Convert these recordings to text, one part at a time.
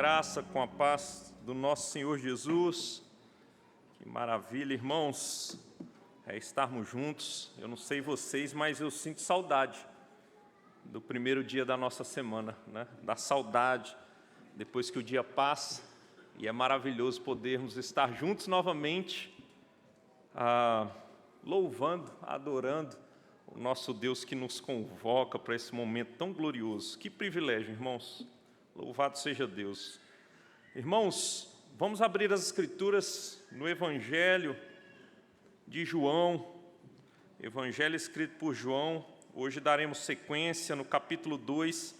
graça, com a paz do nosso Senhor Jesus. Que maravilha, irmãos, estarmos juntos. Eu não sei vocês, mas eu sinto saudade do primeiro dia da nossa semana, né? Da saudade, depois que o dia passa, e é maravilhoso podermos estar juntos novamente, louvando, adorando o nosso Deus que nos convoca para esse momento tão glorioso. Que privilégio, irmãos. Louvado seja Deus. Irmãos, vamos abrir as Escrituras no Evangelho de João, Evangelho escrito por João. Hoje daremos sequência no capítulo 2,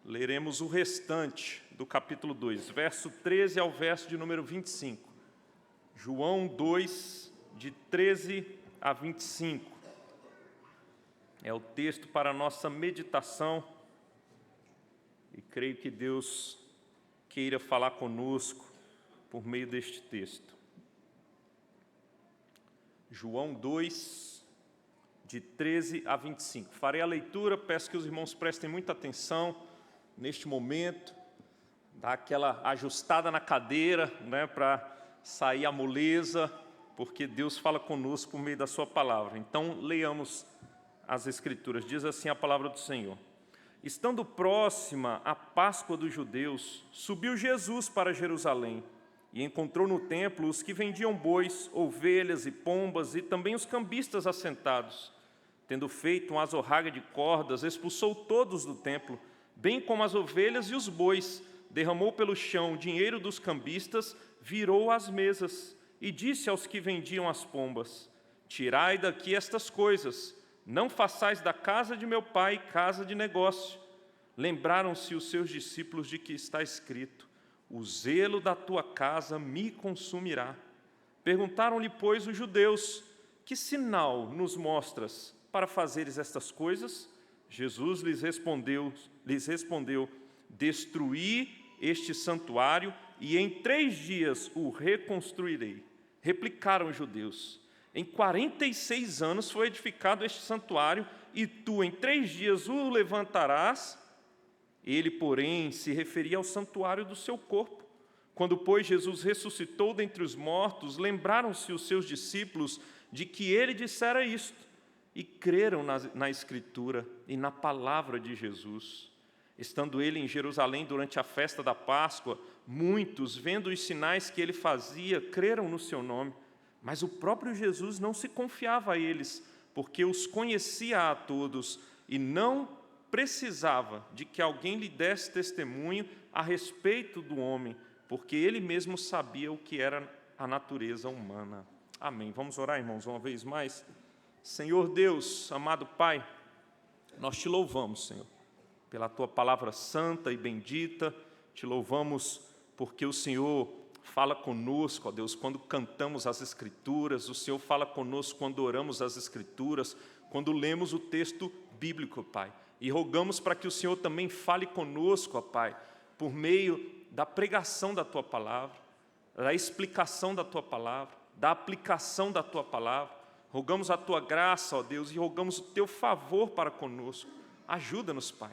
leremos o restante do capítulo 2, verso 13 ao verso de número 25. João 2, de 13 a 25. É o texto para a nossa meditação. E creio que Deus queira falar conosco por meio deste texto. João 2, de 13 a 25. Farei a leitura, peço que os irmãos prestem muita atenção neste momento, dá aquela ajustada na cadeira, né, para sair a moleza, porque Deus fala conosco por meio da sua palavra. Então, leiamos as Escrituras. Diz assim a palavra do Senhor. Estando próxima a Páscoa dos judeus, subiu Jesus para Jerusalém e encontrou no templo os que vendiam bois, ovelhas e pombas e também os cambistas assentados. Tendo feito uma azorraga de cordas, expulsou todos do templo, bem como as ovelhas e os bois, derramou pelo chão o dinheiro dos cambistas, virou as mesas e disse aos que vendiam as pombas: tirai daqui estas coisas, não façais da casa de meu pai casa de negócio. Lembraram-se os seus discípulos de que está escrito: o zelo da tua casa me consumirá. Perguntaram-lhe, pois, os judeus: que sinal nos mostras para fazeres estas coisas? Jesus lhes respondeu: destruí este santuário e em 3 dias o reconstruirei. Replicaram os judeus: em 46 anos foi edificado este santuário, e tu em 3 dias o levantarás? Ele, porém, se referia ao santuário do seu corpo. Quando, pois, Jesus ressuscitou dentre os mortos, lembraram-se os seus discípulos de que ele dissera isto, e creram na Escritura e na palavra de Jesus. Estando ele em Jerusalém durante a festa da Páscoa, muitos, vendo os sinais que ele fazia, creram no seu nome. Mas o próprio Jesus não se confiava a eles, porque os conhecia a todos e não precisava de que alguém lhe desse testemunho a respeito do homem, porque ele mesmo sabia o que era a natureza humana. Amém. Vamos orar, irmãos, uma vez mais. Senhor Deus, amado Pai, nós te louvamos, Senhor, pela tua palavra santa e bendita. Te louvamos porque o Senhor fala conosco, ó Deus, quando cantamos as Escrituras. O Senhor fala conosco quando oramos as Escrituras, quando lemos o texto bíblico, Pai. E rogamos para que o Senhor também fale conosco, ó Pai, por meio da pregação da Tua palavra, da explicação da Tua palavra, da aplicação da Tua palavra. Rogamos a Tua graça, ó Deus, e rogamos o Teu favor para conosco. Ajuda-nos, Pai.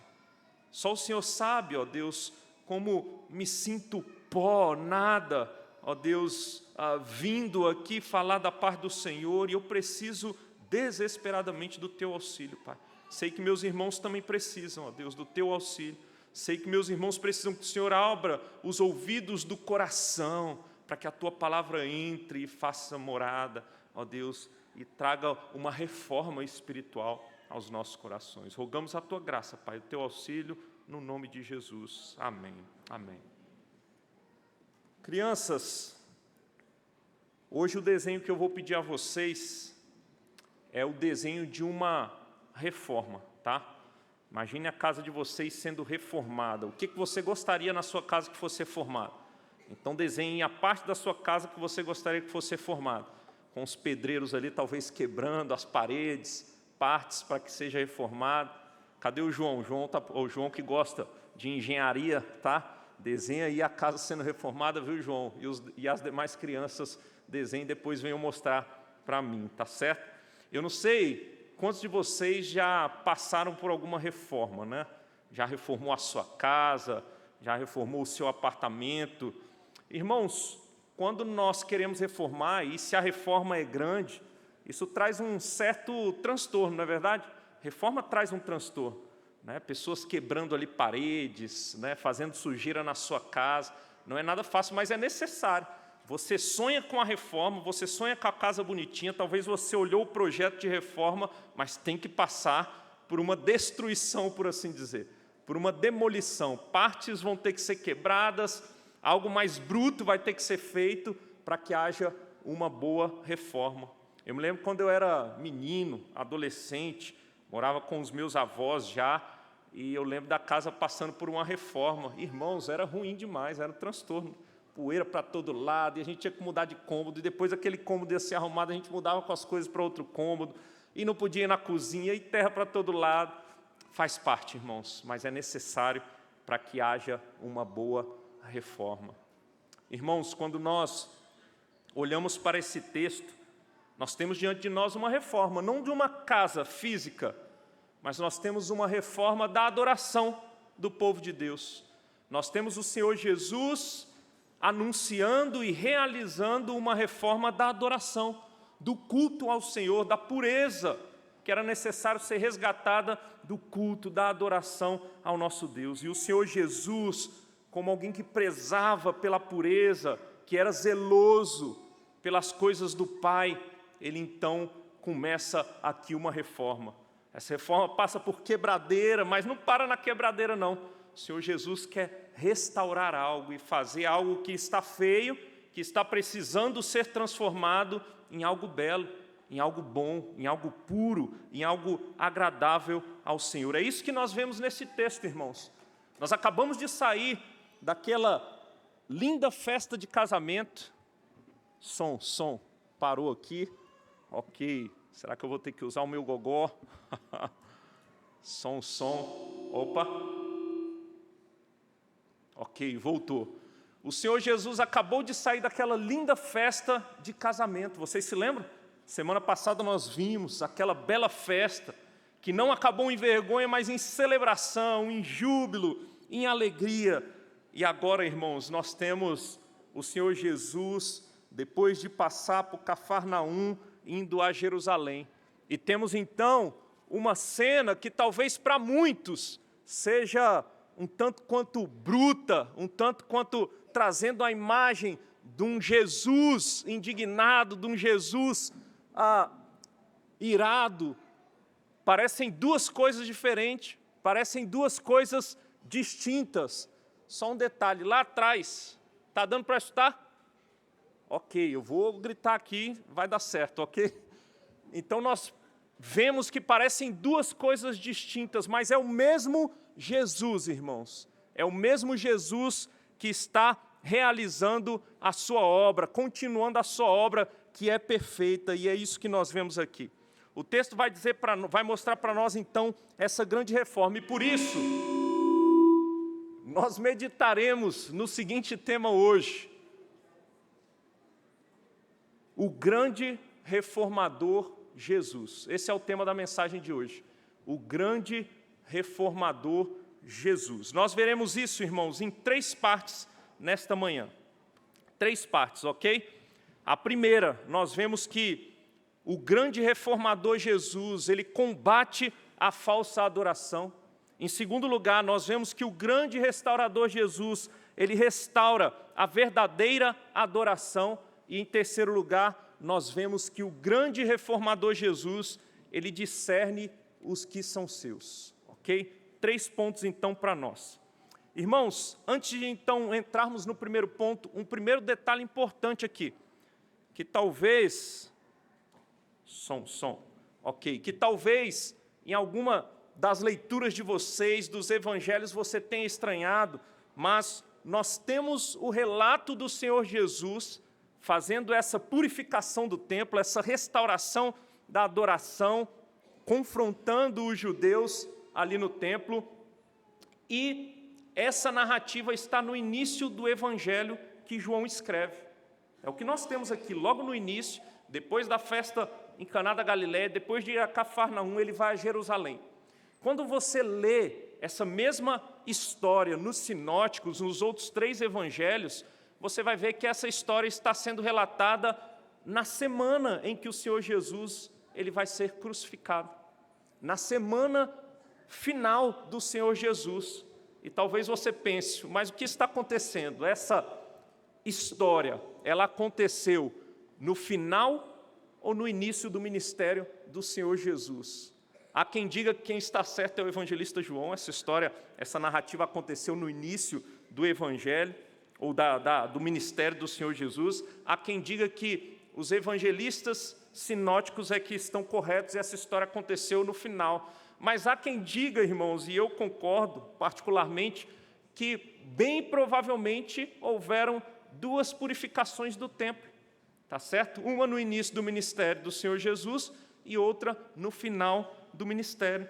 Só o Senhor sabe, ó Deus, como me sinto pó, nada, ó Deus, vindo aqui falar da parte do Senhor, e eu preciso desesperadamente do Teu auxílio, Pai. Sei que meus irmãos também precisam, ó Deus, do Teu auxílio. Sei que meus irmãos precisam que o Senhor abra os ouvidos do coração, para que a Tua palavra entre e faça morada, ó Deus, e traga uma reforma espiritual aos nossos corações. Rogamos a Tua graça, Pai, o Teu auxílio, no nome de Jesus. Amém. Amém. Crianças, hoje o desenho que eu vou pedir a vocês é o desenho de uma reforma, tá? Imagine a casa de vocês sendo reformada. O que você gostaria na sua casa que fosse reformada? Então desenhe a parte da sua casa que você gostaria que fosse reformada, com os pedreiros ali talvez quebrando as paredes, partes para que seja reformado. Cadê o João? O João que gosta de engenharia, tá? Desenha aí a casa sendo reformada, viu, João? E as demais crianças desenhem e depois venham mostrar para mim, tá certo? Eu não sei quantos de vocês já passaram por alguma reforma, né? Já reformou a sua casa, já reformou o seu apartamento. Irmãos, quando nós queremos reformar, e se a reforma é grande, isso traz um certo transtorno, não é verdade? Reforma traz um transtorno, né? Pessoas quebrando ali paredes, né? Fazendo sujeira na sua casa. Não é nada fácil, mas é necessário. Você sonha com a reforma, você sonha com a casa bonitinha, talvez você olhou o projeto de reforma, mas tem que passar por uma destruição, por assim dizer, por uma demolição. Partes vão ter que ser quebradas, algo mais bruto vai ter que ser feito para que haja uma boa reforma. Eu me lembro quando eu era menino, adolescente, morava com os meus avós já, e eu lembro da casa passando por uma reforma. Irmãos, era ruim demais, era um transtorno. Poeira para todo lado, e a gente tinha que mudar de cômodo, e depois aquele cômodo ia ser arrumado, a gente mudava com as coisas para outro cômodo, e não podia ir na cozinha, e terra para todo lado. Faz parte, irmãos, mas é necessário para que haja uma boa reforma. Irmãos, quando nós olhamos para esse texto, nós temos diante de nós uma reforma, não de uma casa física, mas nós temos uma reforma da adoração do povo de Deus. Nós temos o Senhor Jesus anunciando e realizando uma reforma da adoração, do culto ao Senhor, da pureza que era necessário ser resgatada do culto, da adoração ao nosso Deus. E o Senhor Jesus, como alguém que prezava pela pureza, que era zeloso pelas coisas do Pai, ele então começa aqui uma reforma. Essa reforma passa por quebradeira, mas não para na quebradeira não. O Senhor Jesus quer restaurar algo e fazer algo que está feio, que está precisando ser transformado em algo belo, em algo bom, em algo puro, em algo agradável ao Senhor. É isso que nós vemos nesse texto, irmãos. Nós acabamos de sair daquela linda festa de casamento. Som, parou aqui. Ok, será que eu vou ter que usar o meu gogó? Som, opa. Ok, voltou. O Senhor Jesus acabou de sair daquela linda festa de casamento. Vocês se lembram? Semana passada nós vimos aquela bela festa que não acabou em vergonha, mas em celebração, em júbilo, em alegria. E agora, irmãos, nós temos o Senhor Jesus, depois de passar por Cafarnaum, indo a Jerusalém. E temos então uma cena que talvez para muitos seja um tanto quanto bruta, um tanto quanto trazendo a imagem de um Jesus indignado, de um Jesus irado. Parecem duas coisas diferentes, parecem duas coisas distintas. Só um detalhe, lá atrás, está dando para escutar? Ok, eu vou gritar aqui, vai dar certo, ok? Então nós vemos que parecem duas coisas distintas, mas é o mesmo Jesus, irmãos. É o mesmo Jesus que está realizando a sua obra, continuando a sua obra que é perfeita, e é isso que nós vemos aqui. O texto vai mostrar para nós, então, essa grande reforma, e por isso, nós meditaremos no seguinte tema hoje: o grande reformador Jesus. Esse é o tema da mensagem de hoje. O grande reformador Jesus. Nós veremos isso, irmãos, em 3 partes nesta manhã. 3 partes, ok? A primeira, nós vemos que o grande reformador Jesus, ele combate a falsa adoração. Em segundo lugar, nós vemos que o grande restaurador Jesus, ele restaura a verdadeira adoração. E em terceiro lugar, nós vemos que o grande reformador Jesus, ele discerne os que são seus, ok? 3 pontos então para nós. Irmãos, antes de então entrarmos no primeiro ponto, um primeiro detalhe importante aqui, que talvez, ok, que talvez em alguma das leituras de vocês, dos evangelhos, você tenha estranhado, mas nós temos o relato do Senhor Jesus fazendo essa purificação do templo, essa restauração da adoração, confrontando os judeus ali no templo, e essa narrativa está no início do evangelho que João escreve. É o que nós temos aqui, logo no início, depois da festa em Caná da Galileia, depois de ir a Cafarnaum, ele vai a Jerusalém. Quando você lê essa mesma história nos sinóticos, nos outros 3 evangelhos, você vai ver que essa história está sendo relatada na semana em que o Senhor Jesus ele vai ser crucificado. Na semana final do Senhor Jesus. E talvez você pense, mas o que está acontecendo? Essa história, ela aconteceu no final ou no início do ministério do Senhor Jesus? Há quem diga que quem está certo é o evangelista João. Essa história, essa narrativa aconteceu no início do evangelho, ou do ministério do Senhor Jesus. Há quem diga que os evangelistas sinóticos é que estão corretos e essa história aconteceu no final. Mas há quem diga, irmãos, e eu concordo particularmente, que bem provavelmente houveram 2 purificações do templo, tá certo? Uma no início do ministério do Senhor Jesus e outra no final do ministério.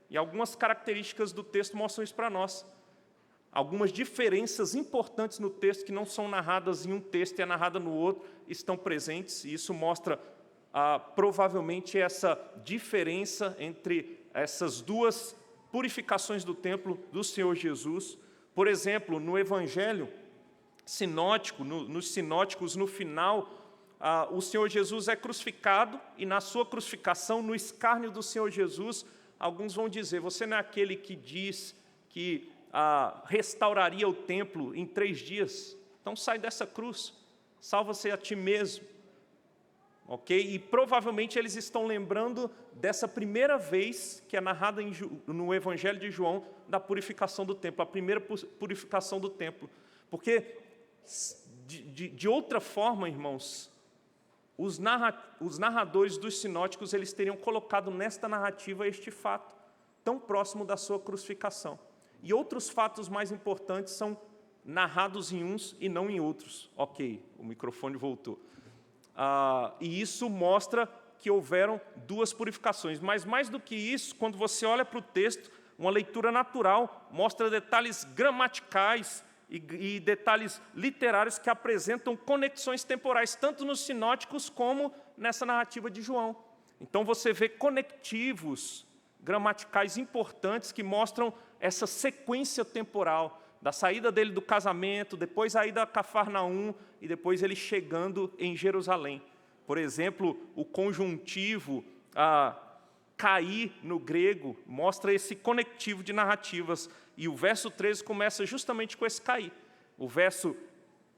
E algumas características do texto mostram isso para nós. Algumas diferenças importantes no texto que não são narradas em um texto e é narrada no outro estão presentes, e isso mostra provavelmente essa diferença entre essas 2 purificações do templo do Senhor Jesus. Por exemplo, no evangelho sinótico, nos sinóticos, no final, o Senhor Jesus é crucificado, e na sua crucificação, no escárnio do Senhor Jesus, alguns vão dizer, você não é aquele que diz que restauraria o templo em 3 dias? Então sai dessa cruz, salva-se a ti mesmo. Ok? E provavelmente eles estão lembrando dessa primeira vez que é narrada no Evangelho de João, da purificação do templo, a primeira purificação do templo. Porque, de outra forma, irmãos, os narradores dos sinóticos eles teriam colocado nesta narrativa este fato, tão próximo da sua crucificação. E outros fatos mais importantes são narrados em uns e não em outros. Ok, o microfone voltou. E isso mostra que houveram 2 purificações. Mas mais do que isso, quando você olha para o texto, uma leitura natural mostra detalhes gramaticais e detalhes literários que apresentam conexões temporais, tanto nos sinóticos como nessa narrativa de João. Então você vê conectivos gramaticais importantes que mostram essa sequência temporal, da saída dele do casamento, depois a ida a Cafarnaum e depois ele chegando em Jerusalém. Por exemplo, o conjuntivo cair no grego mostra esse conectivo de narrativas, e o verso 13 começa justamente com esse cair. O verso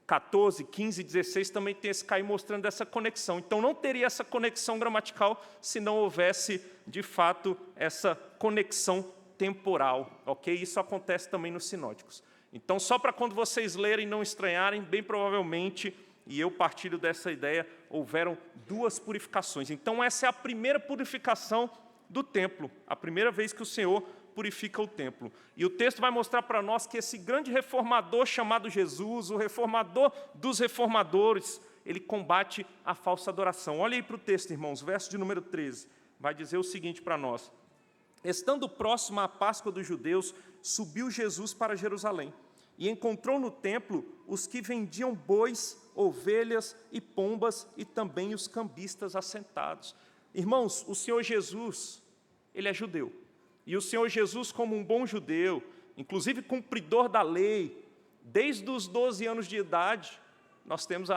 14, 15 e 16 também tem esse cair mostrando essa conexão. Então não teria essa conexão gramatical se não houvesse, de fato, essa conexão temporal. Ok? Isso acontece também nos sinóticos. Então, só para quando vocês lerem não estranharem, bem provavelmente, e eu partilho dessa ideia, houveram 2 purificações. Então, essa é a primeira purificação do templo, a primeira vez que o Senhor purifica o templo. E o texto vai mostrar para nós que esse grande reformador chamado Jesus, o reformador dos reformadores, ele combate a falsa adoração. Olha aí para o texto, irmãos, verso de número 13, vai dizer o seguinte para nós. Estando próximo à Páscoa dos judeus, subiu Jesus para Jerusalém e encontrou no templo os que vendiam bois, ovelhas e pombas e também os cambistas assentados. Irmãos, o Senhor Jesus, ele é judeu. E o Senhor Jesus, como um bom judeu, inclusive cumpridor da lei, desde os 12 anos de idade, nós temos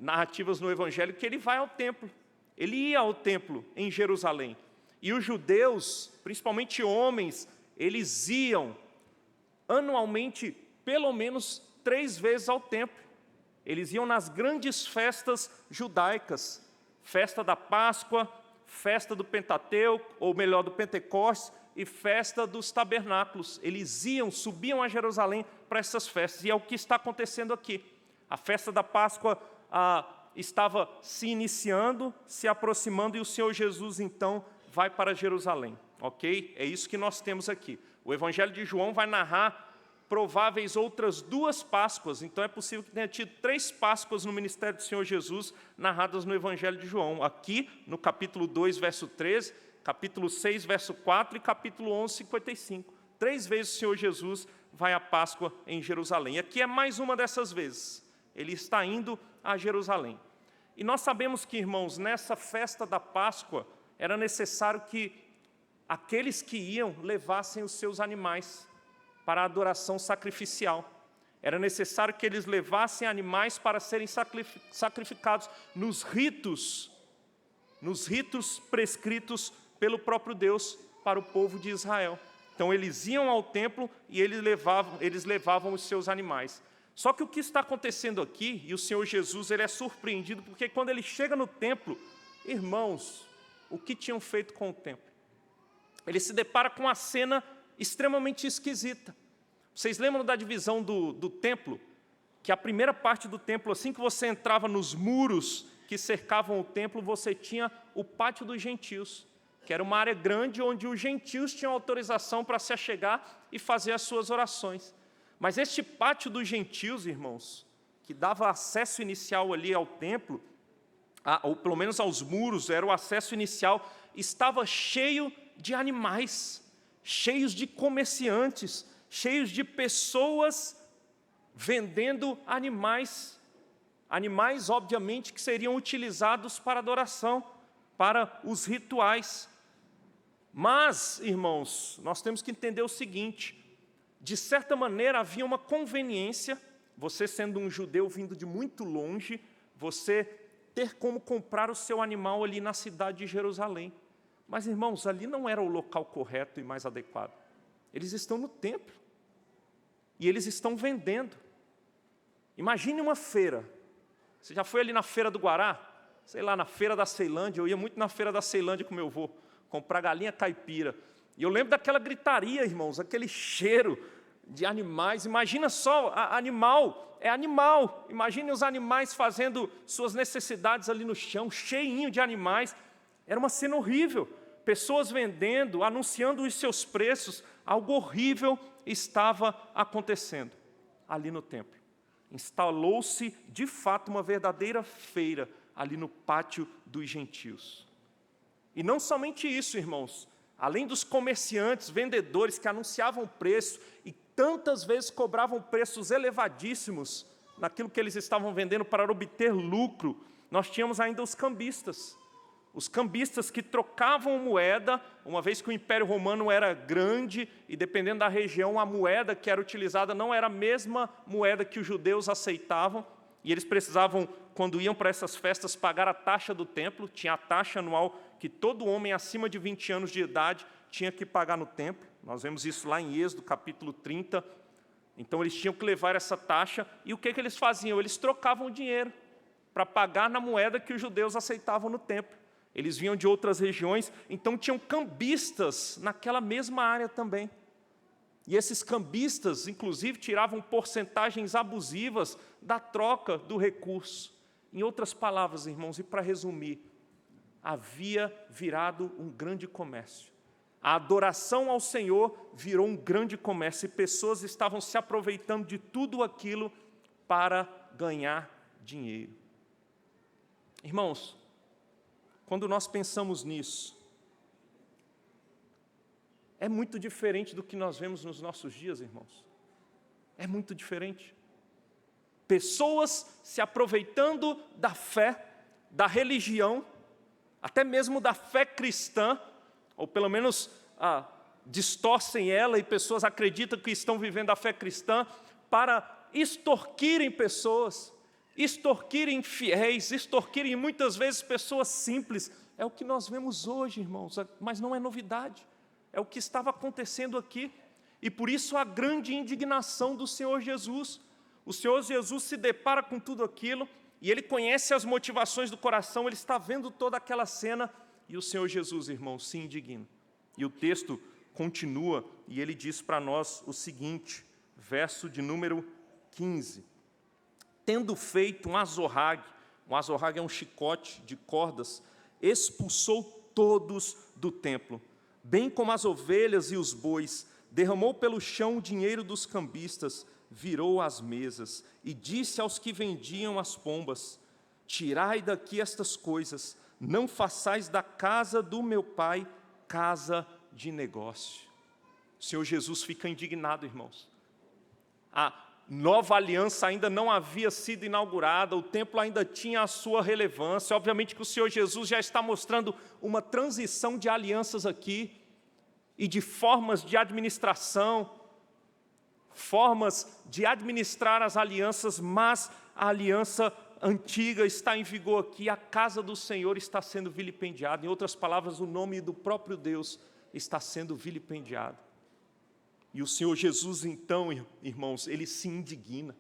narrativas no Evangelho que ele vai ao templo. Ele ia ao templo em Jerusalém. E os judeus, principalmente homens, eles iam anualmente, pelo menos 3 vezes ao templo. Eles iam nas grandes festas judaicas, festa da Páscoa, festa do Pentateuco, ou melhor, do Pentecostes, e festa dos tabernáculos. Eles subiam a Jerusalém para essas festas, e é o que está acontecendo aqui. A festa da Páscoa estava se iniciando, se aproximando, e o Senhor Jesus, então, vai para Jerusalém, ok? É isso que nós temos aqui. O Evangelho de João vai narrar prováveis outras 2 Páscoas, então é possível que tenha tido 3 Páscoas no ministério do Senhor Jesus, narradas no Evangelho de João, aqui no capítulo 2, verso 13, capítulo 6, verso 4 e capítulo 11, 55. 3 vezes o Senhor Jesus vai à Páscoa em Jerusalém. E aqui é mais uma dessas vezes. Ele está indo a Jerusalém. E nós sabemos que, irmãos, nessa festa da Páscoa, era necessário que aqueles que iam levassem os seus animais. para a adoração sacrificial. Era necessário que eles levassem animais para serem sacrificados nos ritos prescritos pelo próprio Deus para o povo de Israel. Então eles iam ao templo e eles levavam os seus animais. Só que o que está acontecendo aqui, e o Senhor Jesus ele é surpreendido, porque quando ele chega no templo, irmãos, o que tinham feito com o templo? Ele se depara com uma cena extremamente esquisita. Vocês lembram da divisão do templo? Que a primeira parte do templo, assim que você entrava nos muros que cercavam o templo, você tinha o pátio dos gentios, que era uma área grande onde os gentios tinham autorização para se achegar e fazer as suas orações. Mas este pátio dos gentios, irmãos, que dava acesso inicial ali ao templo, ou pelo menos aos muros, era o acesso inicial, estava cheio de animais, cheios de comerciantes, cheios de pessoas vendendo animais. Animais, obviamente, que seriam utilizados para adoração, para os rituais. Mas, irmãos, nós temos que entender o seguinte: de certa maneira havia uma conveniência, você sendo um judeu vindo de muito longe, você ter como comprar o seu animal ali na cidade de Jerusalém. Mas, irmãos, ali não era o local correto e mais adequado. Eles estão no templo e eles estão vendendo. Imagine uma feira. Você já foi ali na Feira do Guará? Sei lá, na Feira da Ceilândia. Eu ia muito na Feira da Ceilândia com meu avô, comprar galinha caipira. E eu lembro daquela gritaria, irmãos, aquele cheiro de animais. Imagina só, animal, é animal. Imagine os animais fazendo suas necessidades ali no chão, cheinho de animais. Era uma cena horrível. Pessoas vendendo, anunciando os seus preços. Algo horrível estava acontecendo ali no templo. Instalou-se, de fato, uma verdadeira feira ali no pátio dos gentios. E não somente isso, irmãos. Além dos comerciantes, vendedores que anunciavam preço e tantas vezes cobravam preços elevadíssimos naquilo que eles estavam vendendo para obter lucro, nós tínhamos ainda os cambistas. Os cambistas que trocavam moeda, uma vez que o Império Romano era grande e dependendo da região, a moeda que era utilizada não era a mesma moeda que os judeus aceitavam, e eles precisavam, quando iam para essas festas, pagar a taxa do templo. Tinha a taxa anual que todo homem acima de 20 anos de idade tinha que pagar no templo. Nós vemos isso lá em Êxodo, capítulo 30. Então, eles tinham que levar essa taxa. E o que eles faziam? Eles trocavam o dinheiro para pagar na moeda que os judeus aceitavam no templo. Eles vinham de outras regiões, então tinham cambistas naquela mesma área também. E esses cambistas, inclusive, tiravam porcentagens abusivas da troca do recurso. Em outras palavras, irmãos, e para resumir, havia virado um grande comércio. A adoração ao Senhor virou um grande comércio e pessoas estavam se aproveitando de tudo aquilo para ganhar dinheiro. Irmãos, quando nós pensamos nisso, é muito diferente do que nós vemos nos nossos dias, irmãos. É muito diferente. Pessoas se aproveitando da fé, da religião, até mesmo da fé cristã, ou pelo menos distorcem ela e pessoas acreditam que estão vivendo a fé cristã para extorquirem pessoas, extorquirem fiéis, extorquirem muitas vezes pessoas simples. É o que nós vemos hoje, irmãos, mas não é novidade. É o que estava acontecendo aqui. E por isso a grande indignação do Senhor Jesus. O Senhor Jesus se depara com tudo aquilo e Ele conhece as motivações do coração, Ele está vendo toda aquela cena e o Senhor Jesus, irmãos, se indigna. E o texto continua e Ele diz para nós o seguinte, verso de número 15. Tendo feito um azorrague é um chicote de cordas, expulsou todos do templo, bem como as ovelhas e os bois, derramou pelo chão o dinheiro dos cambistas, virou as mesas e disse aos que vendiam as pombas: tirai daqui estas coisas, não façais da casa do meu pai casa de negócio. O Senhor Jesus fica indignado, irmãos. A nova aliança ainda não havia sido inaugurada, o templo ainda tinha a sua relevância. Obviamente que o Senhor Jesus já está mostrando uma transição de alianças aqui, e de formas de administração, formas de administrar as alianças, mas a aliança antiga está em vigor aqui, a casa do Senhor está sendo vilipendiada. Em outras palavras, o nome do próprio Deus está sendo vilipendiado. E o Senhor Jesus, então, irmãos, ele se indigna,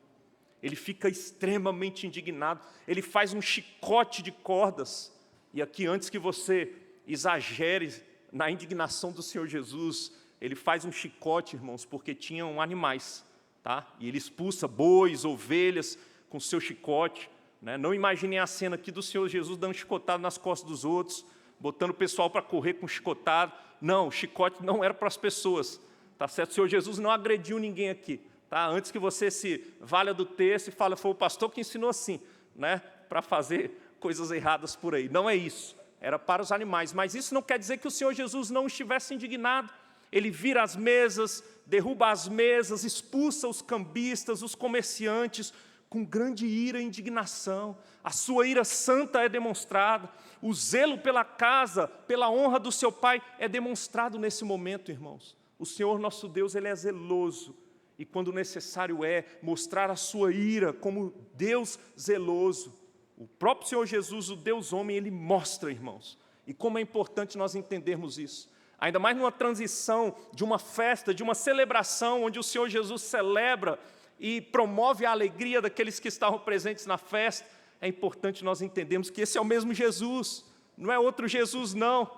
ele fica extremamente indignado, ele faz um chicote de cordas. E aqui, antes que você exagere na indignação do Senhor Jesus, ele faz um chicote, irmãos, porque tinham animais, tá? E ele expulsa bois, ovelhas com seu chicote, né? Não imaginem a cena aqui do Senhor Jesus dando chicotada nas costas dos outros, botando o pessoal para correr com chicotado. Não, o chicote não era para as pessoas, tá certo? O Senhor Jesus não agrediu ninguém aqui, tá? Antes que você se valha do texto e fale, foi o pastor que ensinou assim, né? Para fazer coisas erradas por aí. Não é isso, era para os animais. Mas isso não quer dizer que o Senhor Jesus não estivesse indignado. Ele vira as mesas, derruba as mesas, expulsa os cambistas, os comerciantes, com grande ira e indignação. A sua ira santa é demonstrada, o zelo pela casa, pela honra do seu Pai é demonstrado nesse momento, irmãos. O Senhor nosso Deus, ele é zeloso, e quando necessário é mostrar a sua ira como Deus zeloso, o próprio Senhor Jesus, o Deus homem, ele mostra, irmãos. E como é importante nós entendermos isso. Ainda mais numa transição de uma festa, de uma celebração, onde o Senhor Jesus celebra e promove a alegria daqueles que estavam presentes na festa, é importante nós entendermos que esse é o mesmo Jesus, não é outro Jesus, não.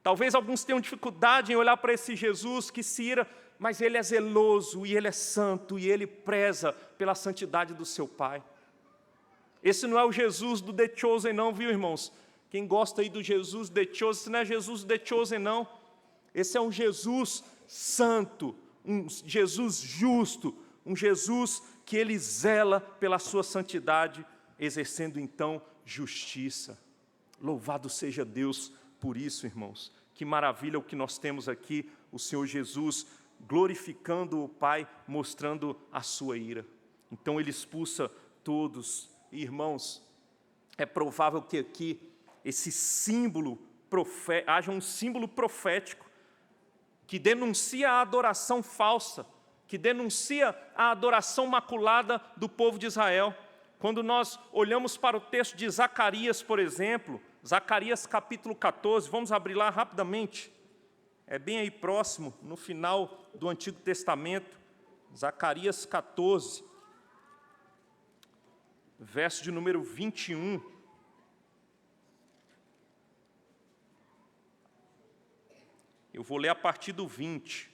Talvez alguns tenham dificuldade em olhar para esse Jesus que se ira, mas ele é zeloso, e ele é santo, e ele preza pela santidade do seu Pai. Esse não é o Jesus do The Chosen, não, viu, irmãos? Quem gosta aí do Jesus The Chosen, esse não é Jesus The Chosen, não. Esse é um Jesus santo, um Jesus justo, um Jesus que ele zela pela sua santidade, exercendo então justiça. Louvado seja Deus por isso, irmãos. Que maravilha o que nós temos aqui, o Senhor Jesus glorificando o Pai, mostrando a sua ira. Então ele expulsa todos. E, irmãos, é provável que aqui esse símbolo haja um símbolo profético que denuncia a adoração falsa, que denuncia a adoração maculada do povo de Israel. Quando nós olhamos para o texto de Zacarias, por exemplo, Zacarias capítulo 14, vamos abrir lá rapidamente, é bem aí próximo, no final do Antigo Testamento, Zacarias 14, verso de número 21. Eu vou ler a partir do 20.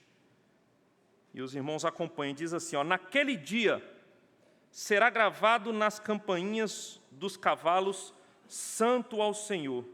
E os irmãos acompanhem. Diz assim, ó, naquele dia será gravado nas campainhas dos cavalos, santo ao Senhor.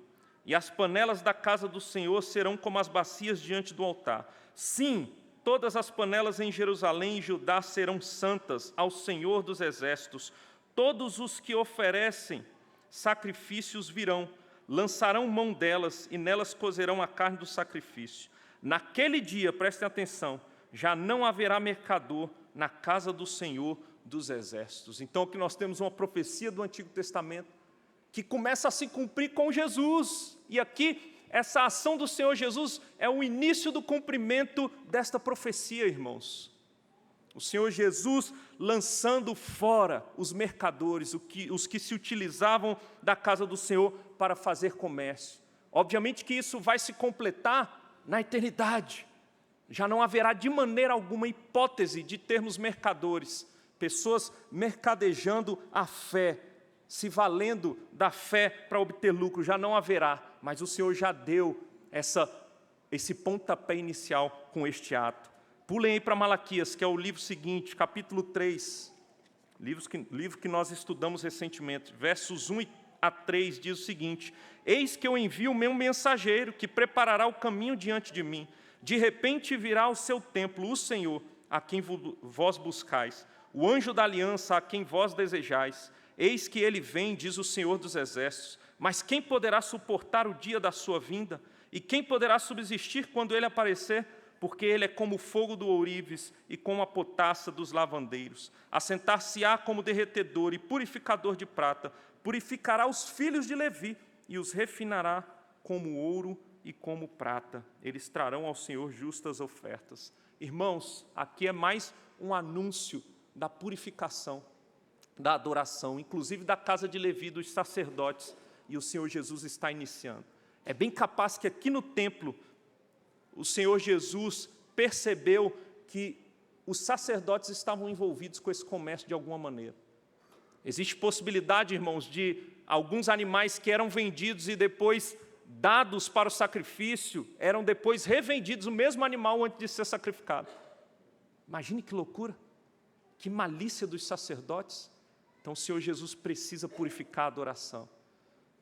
E as panelas da casa do Senhor serão como as bacias diante do altar. Sim, todas as panelas em Jerusalém e Judá serão santas ao Senhor dos exércitos. Todos os que oferecem sacrifícios virão, lançarão mão delas e nelas cozerão a carne do sacrifício. Naquele dia, prestem atenção, já não haverá mercador na casa do Senhor dos exércitos. Então, aqui nós temos uma profecia do Antigo Testamento que começa a se cumprir com Jesus. E aqui, essa ação do Senhor Jesus é o início do cumprimento desta profecia, irmãos. O Senhor Jesus lançando fora os mercadores, os que se utilizavam da casa do Senhor para fazer comércio. Obviamente que isso vai se completar na eternidade. Já não haverá de maneira alguma hipótese de termos mercadores, pessoas mercadejando a fé, se valendo da fé para obter lucro, já não haverá, mas o Senhor já deu esse pontapé inicial com este ato. Pulem aí para Malaquias, que é o livro seguinte, capítulo 3, livro que nós estudamos recentemente, versos 1 a 3, diz o seguinte: eis que eu envio o meu mensageiro, que preparará o caminho diante de mim. De repente virá ao seu templo o Senhor, a quem vós buscais, o anjo da aliança, a quem vós desejais. Eis que ele vem, diz o Senhor dos exércitos, mas quem poderá suportar o dia da sua vinda? E quem poderá subsistir quando ele aparecer? Porque ele é como o fogo do ourives e como a potassa dos lavandeiros. Assentar-se-á como derretedor e purificador de prata, purificará os filhos de Levi e os refinará como ouro e como prata. Eles trarão ao Senhor justas ofertas. Irmãos, aqui é mais um anúncio da purificação, da adoração, inclusive da casa de Levi, dos sacerdotes, e o Senhor Jesus está iniciando. É bem capaz que aqui no templo, o Senhor Jesus percebeu que os sacerdotes estavam envolvidos com esse comércio de alguma maneira. Existe possibilidade, irmãos, de alguns animais que eram vendidos e depois dados para o sacrifício, eram depois revendidos, o mesmo animal antes de ser sacrificado. Imagine que loucura, que malícia dos sacerdotes. Então o Senhor Jesus precisa purificar a adoração.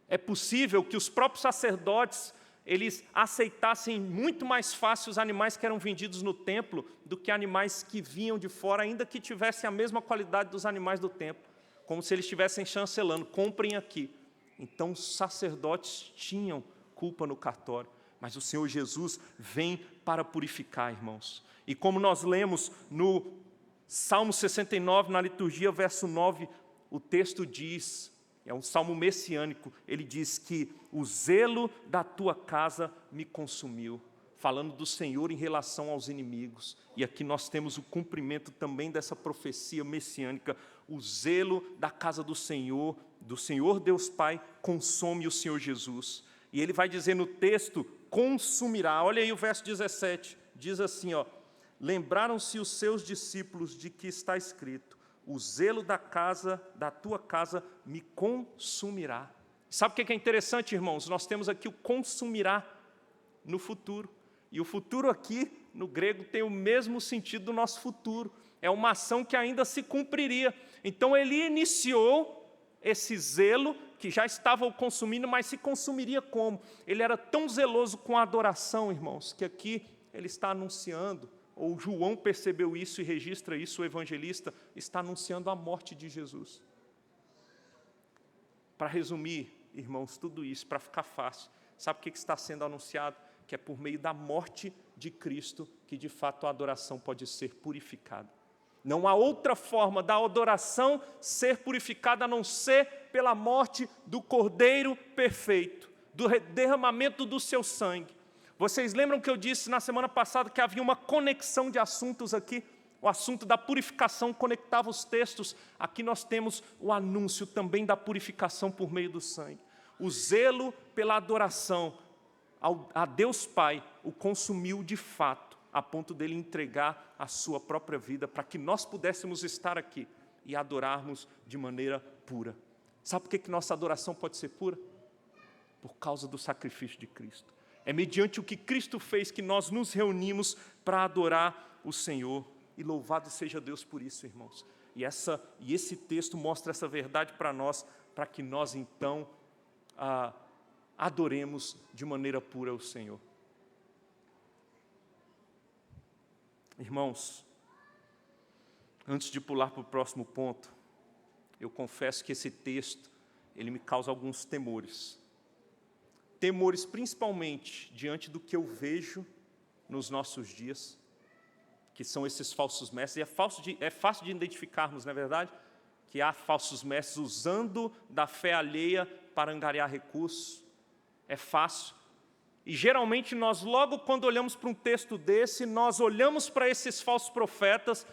É possível que os próprios sacerdotes, eles aceitassem muito mais fácil os animais que eram vendidos no templo do que animais que vinham de fora, ainda que tivessem a mesma qualidade dos animais do templo, como se eles estivessem chancelando, comprem aqui. Então os sacerdotes tinham culpa no cartório, mas o Senhor Jesus vem para purificar, irmãos. E como nós lemos no Salmo 69, na liturgia, verso 9, o texto diz, é um salmo messiânico, ele diz que o zelo da tua casa me consumiu, falando do Senhor em relação aos inimigos. E aqui nós temos o cumprimento também dessa profecia messiânica. O zelo da casa do Senhor Deus Pai, consome o Senhor Jesus. E ele vai dizer no texto, consumirá. Olha aí o verso 17, diz assim, ó: lembraram-se os seus discípulos de que está escrito, o zelo da tua casa me consumirá. Sabe o que é interessante, irmãos? Nós temos aqui o consumirá no futuro. E o futuro aqui, no grego, tem o mesmo sentido do nosso futuro. É uma ação que ainda se cumpriria. Então ele iniciou esse zelo que já estava o consumindo, mas se consumiria como? Ele era tão zeloso com a adoração, irmãos, que aqui ele está anunciando, ou João percebeu isso e registra isso, o evangelista está anunciando a morte de Jesus. Para resumir, irmãos, tudo isso, para ficar fácil, sabe o que está sendo anunciado? Que é por meio da morte de Cristo que de fato a adoração pode ser purificada. Não há outra forma da adoração ser purificada a não ser pela morte do Cordeiro perfeito, do derramamento do seu sangue. Vocês lembram que eu disse na semana passada que havia uma conexão de assuntos aqui? O assunto da purificação conectava os textos. Aqui nós temos o anúncio também da purificação por meio do sangue. O zelo pela adoração a Deus Pai o consumiu de fato, a ponto dele entregar a sua própria vida para que nós pudéssemos estar aqui e adorarmos de maneira pura. Sabe por que nossa adoração pode ser pura? Por causa do sacrifício de Cristo. É mediante o que Cristo fez que nós nos reunimos para adorar o Senhor. E louvado seja Deus por isso, irmãos. E esse texto mostra essa verdade para nós, para que nós então adoremos de maneira pura o Senhor. Irmãos, antes de pular para o próximo ponto, eu confesso que esse texto, ele me causa alguns temores. Temores principalmente diante do que eu vejo nos nossos dias, que são esses falsos mestres, e é fácil de identificarmos, não é verdade? Que há falsos mestres usando da fé alheia para angariar recursos, é fácil. E geralmente nós, logo quando olhamos para um texto desse, nós olhamos para esses falsos profetas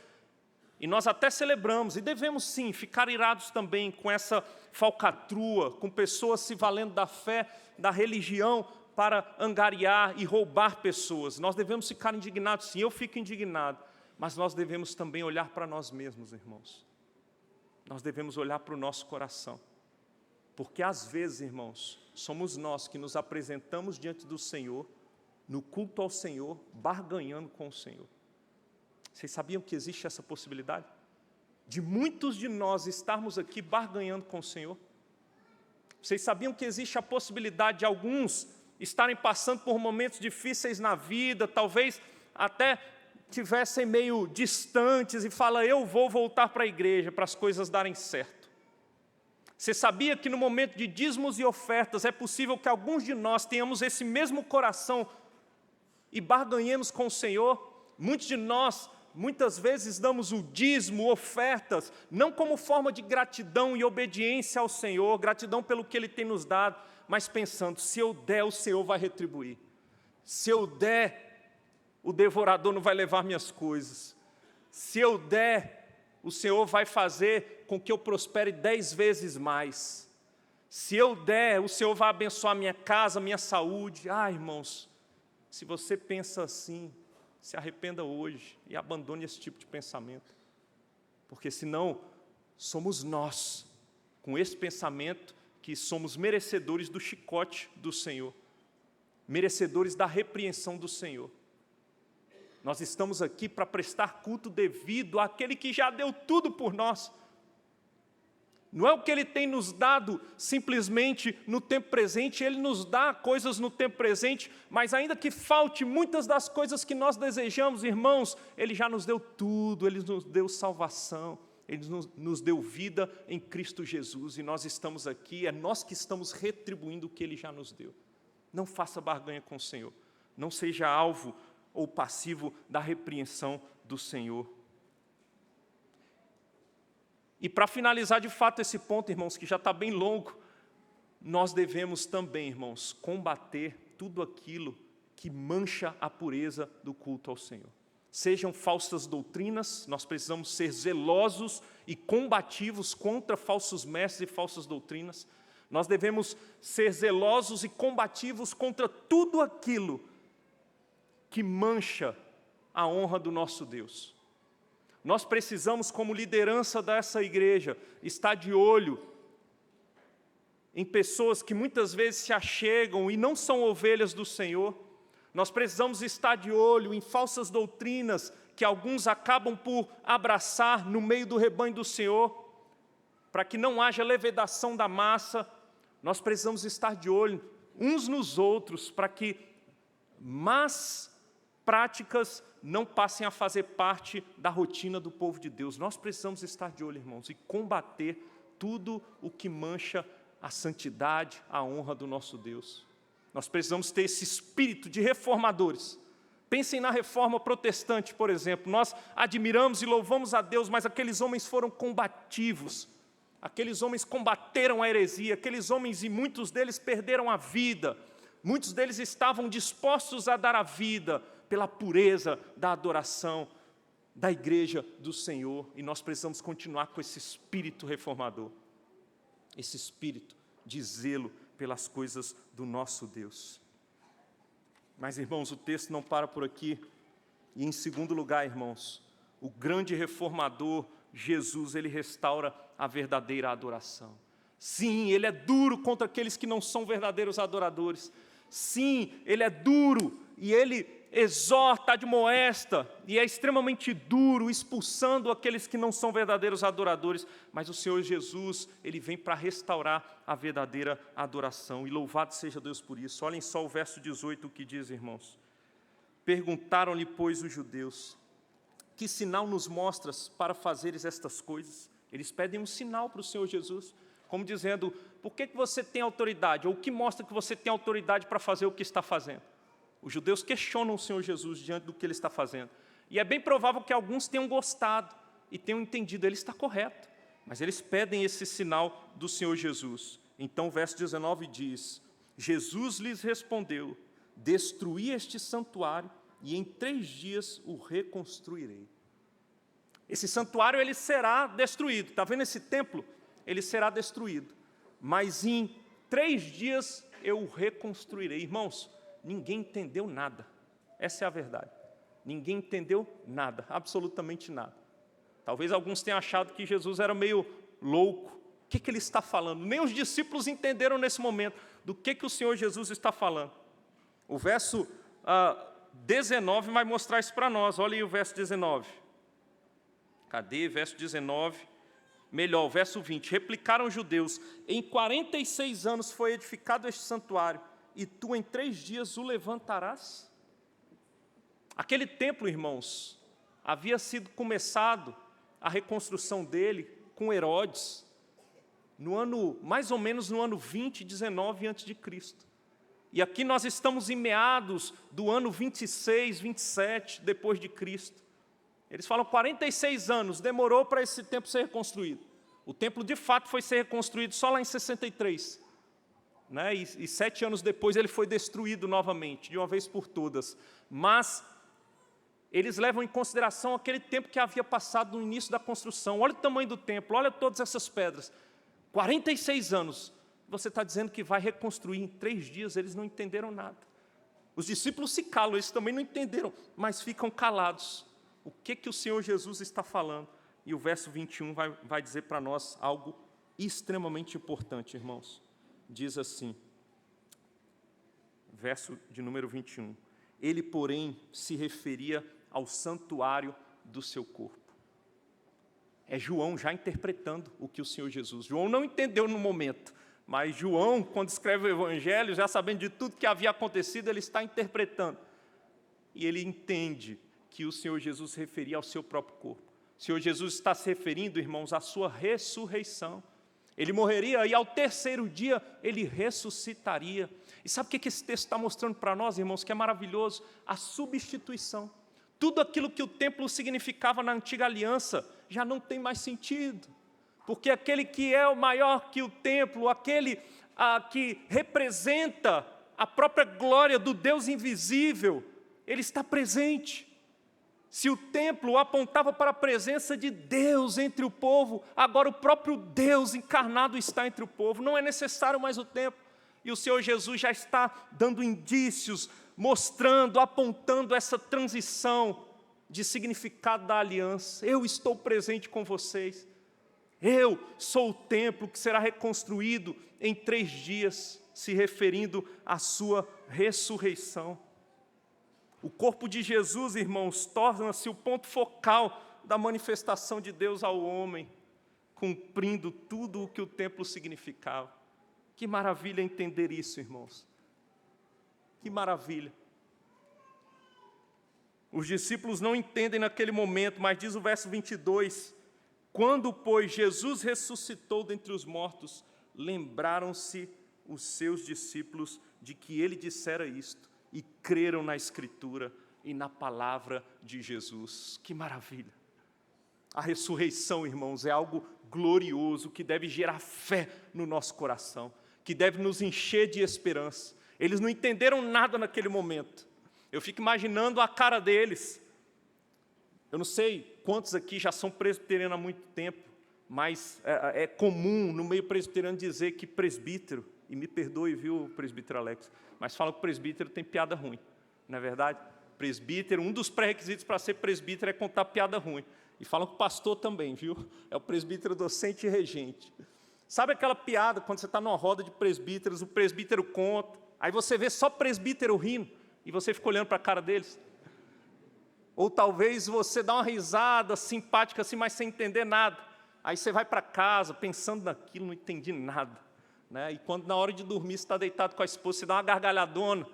e nós até celebramos, e devemos sim ficar irados também com essa falcatrua, com pessoas se valendo da fé, da religião, para angariar e roubar pessoas. Nós devemos ficar indignados, sim, eu fico indignado, mas nós devemos também olhar para nós mesmos, irmãos. Nós devemos olhar para o nosso coração. Porque às vezes, irmãos, somos nós que nos apresentamos diante do Senhor, no culto ao Senhor, barganhando com o Senhor. Vocês sabiam que existe essa possibilidade? De muitos de nós estarmos aqui barganhando com o Senhor? Vocês sabiam que existe a possibilidade de alguns estarem passando por momentos difíceis na vida, talvez até tivessem meio distantes e falam, eu vou voltar para a igreja para as coisas darem certo. Você sabia que no momento de dízimos e ofertas é possível que alguns de nós tenhamos esse mesmo coração e barganhemos com o Senhor? Muitos de nós, muitas vezes, damos o dízimo, ofertas, não como forma de gratidão e obediência ao Senhor, gratidão pelo que Ele tem nos dado, mas pensando, se eu der, o Senhor vai retribuir. Se eu der, o devorador não vai levar minhas coisas. Se eu der, o Senhor vai fazer com que eu prospere 10 vezes mais. Se eu der, o Senhor vai abençoar minha casa, minha saúde. Irmãos, se você pensa assim, se arrependa hoje e abandone esse tipo de pensamento. Porque senão, somos nós, com esse pensamento, que somos merecedores do chicote do Senhor, merecedores da repreensão do Senhor. Nós estamos aqui para prestar culto devido àquele que já deu tudo por nós. Não é o que Ele tem nos dado simplesmente no tempo presente, Ele nos dá coisas no tempo presente, mas ainda que falte muitas das coisas que nós desejamos, irmãos, Ele já nos deu tudo, Ele nos deu salvação, Ele nos deu vida em Cristo Jesus, e nós estamos aqui, é nós que estamos retribuindo o que Ele já nos deu. Não faça barganha com o Senhor, não seja alvo ou passivo da repreensão do Senhor. E para finalizar de fato esse ponto, irmãos, que já está bem longo, nós devemos também, irmãos, combater tudo aquilo que mancha a pureza do culto ao Senhor. Sejam falsas doutrinas, nós precisamos ser zelosos e combativos contra falsos mestres e falsas doutrinas. Nós devemos ser zelosos e combativos contra tudo aquilo que mancha a honra do nosso Deus. Nós precisamos, como liderança dessa igreja, estar de olho em pessoas que muitas vezes se achegam e não são ovelhas do Senhor. Nós precisamos estar de olho em falsas doutrinas que alguns acabam por abraçar no meio do rebanho do Senhor, para que não haja levedação da massa. Nós precisamos estar de olho uns nos outros, para que más práticas não passem a fazer parte da rotina do povo de Deus. Nós precisamos estar de olho, irmãos, e combater tudo o que mancha a santidade, a honra do nosso Deus. Nós precisamos ter esse espírito de reformadores. Pensem na reforma protestante, por exemplo. Nós admiramos e louvamos a Deus, mas aqueles homens foram combativos. Aqueles homens combateram a heresia, aqueles homens, e muitos deles perderam a vida. Muitos deles estavam dispostos a dar a vida pela pureza da adoração da igreja do Senhor, e nós precisamos continuar com esse espírito reformador, esse espírito de zelo pelas coisas do nosso Deus. Mas, irmãos, o texto não para por aqui, e em segundo lugar, irmãos, o grande reformador, Jesus, Ele restaura a verdadeira adoração. Sim, Ele é duro contra aqueles que não são verdadeiros adoradores. Sim, Ele é duro, e Ele exorta, admoesta, e é extremamente duro, expulsando aqueles que não são verdadeiros adoradores, mas o Senhor Jesus, Ele vem para restaurar a verdadeira adoração, e louvado seja Deus por isso. Olhem só o verso 18, o que diz, irmãos. Perguntaram-lhe, pois, os judeus: que sinal nos mostras para fazeres estas coisas? Eles pedem um sinal para o Senhor Jesus, como dizendo: por que você tem autoridade? Ou o que mostra que você tem autoridade para fazer o que está fazendo? Os judeus questionam o Senhor Jesus diante do que Ele está fazendo. E é bem provável que alguns tenham gostado e tenham entendido, Ele está correto. Mas eles pedem esse sinal do Senhor Jesus. Então o verso 19 diz: Jesus lhes respondeu: destruí este santuário e em 3 dias o reconstruirei. Esse santuário, ele será destruído. Está vendo esse templo? Ele será destruído. Mas em 3 dias eu o reconstruirei. Irmãos, ninguém entendeu nada. Essa é a verdade. Ninguém entendeu nada, absolutamente nada. Talvez alguns tenham achado que Jesus era meio louco. O que Ele está falando? Nem os discípulos entenderam nesse momento do que o Senhor Jesus está falando. O verso 19 vai mostrar isso para nós. Olha aí o verso 19. Cadê? Verso 19. Melhor, o verso 20. Replicaram os judeus: em 46 anos foi edificado este santuário, e tu em 3 dias o levantarás? Aquele templo, irmãos, havia sido começado a reconstrução dele com Herodes, mais ou menos no ano 20, 19 a.C. E aqui nós estamos em meados do ano 26, 27 depois de Cristo. Eles falam 46 anos, demorou para esse templo ser reconstruído. O templo de fato foi ser reconstruído só lá em 63. Né? E 7 anos depois ele foi destruído novamente, de uma vez por todas. Mas Eles levam em consideração aquele tempo que havia passado no início da construção. Olha o tamanho do templo, olha todas essas pedras. 46 anos. Você está dizendo que vai reconstruir em 3 dias, eles não entenderam nada. Os discípulos se calam, eles também não entenderam, mas ficam calados. O que o Senhor Jesus está falando? E o verso 21 vai dizer para nós algo extremamente importante, irmãos. Diz assim, verso de número 21. Ele, porém, se referia ao santuário do seu corpo. É João já interpretando o que o Senhor Jesus... João não entendeu no momento, mas João, quando escreve o Evangelho, já sabendo de tudo que havia acontecido, ele está interpretando. E ele entende que o Senhor Jesus se referia ao seu próprio corpo. O Senhor Jesus está se referindo, irmãos, à sua ressurreição. Ele morreria e ao 3º dia ele ressuscitaria. E sabe o que esse texto está mostrando para nós, irmãos, que é maravilhoso? A substituição. Tudo aquilo que o templo significava na antiga aliança já não tem mais sentido. Porque aquele que é o maior que o templo, aquele que representa a própria glória do Deus invisível, ele está presente. Se o templo apontava para a presença de Deus entre o povo, agora o próprio Deus encarnado está entre o povo. Não é necessário mais o templo. E o Senhor Jesus já está dando indícios, mostrando, apontando essa transição de significado da aliança. Eu estou presente com vocês. Eu sou o templo que será reconstruído em 3 dias, se referindo à sua ressurreição. O corpo de Jesus, irmãos, torna-se o ponto focal da manifestação de Deus ao homem, cumprindo tudo o que o templo significava. Que maravilha entender isso, irmãos. Que maravilha. Os discípulos não entendem naquele momento, mas diz o verso 22, quando, pois, Jesus ressuscitou dentre os mortos, lembraram-se os seus discípulos de que ele dissera isto, e creram na Escritura e na palavra de Jesus. Que maravilha! A ressurreição, irmãos, é algo glorioso que deve gerar fé no nosso coração, que deve nos encher de esperança. Eles não entenderam nada naquele momento. Eu fico imaginando a cara deles. Eu não sei quantos aqui já são presbiterianos há muito tempo, mas é comum no meio presbiteriano dizer que presbítero, e me perdoe, viu, presbítero Alex, mas fala que presbítero tem piada ruim, não é verdade? Presbítero, um dos pré-requisitos para ser presbítero é contar piada ruim. E falam que pastor também, viu? É o presbítero docente e regente. Sabe aquela piada, quando você está numa roda de presbíteros, o presbítero conta, aí você vê só presbítero rindo, e você fica olhando para a cara deles? Ou talvez você dá uma risada simpática assim, mas sem entender nada. Aí você vai para casa pensando naquilo, não entendi nada. Né? E quando na hora de dormir você está deitado com a esposa, você dá uma gargalhadona.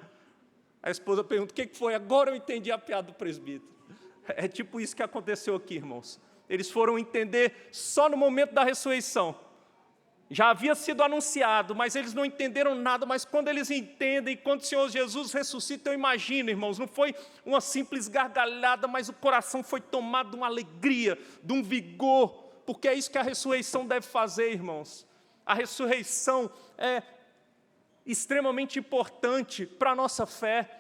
A esposa pergunta, o que foi? Agora eu entendi a piada do presbítero. É tipo isso que aconteceu aqui, irmãos. Eles foram entender só no momento da ressurreição. Já havia sido anunciado, mas eles não entenderam nada. Mas quando eles entendem, quando o Senhor Jesus ressuscita, eu imagino, irmãos, não foi uma simples gargalhada, mas o coração foi tomado de uma alegria, de um vigor, porque é isso que a ressurreição deve fazer, irmãos. A ressurreição é extremamente importante para a nossa fé.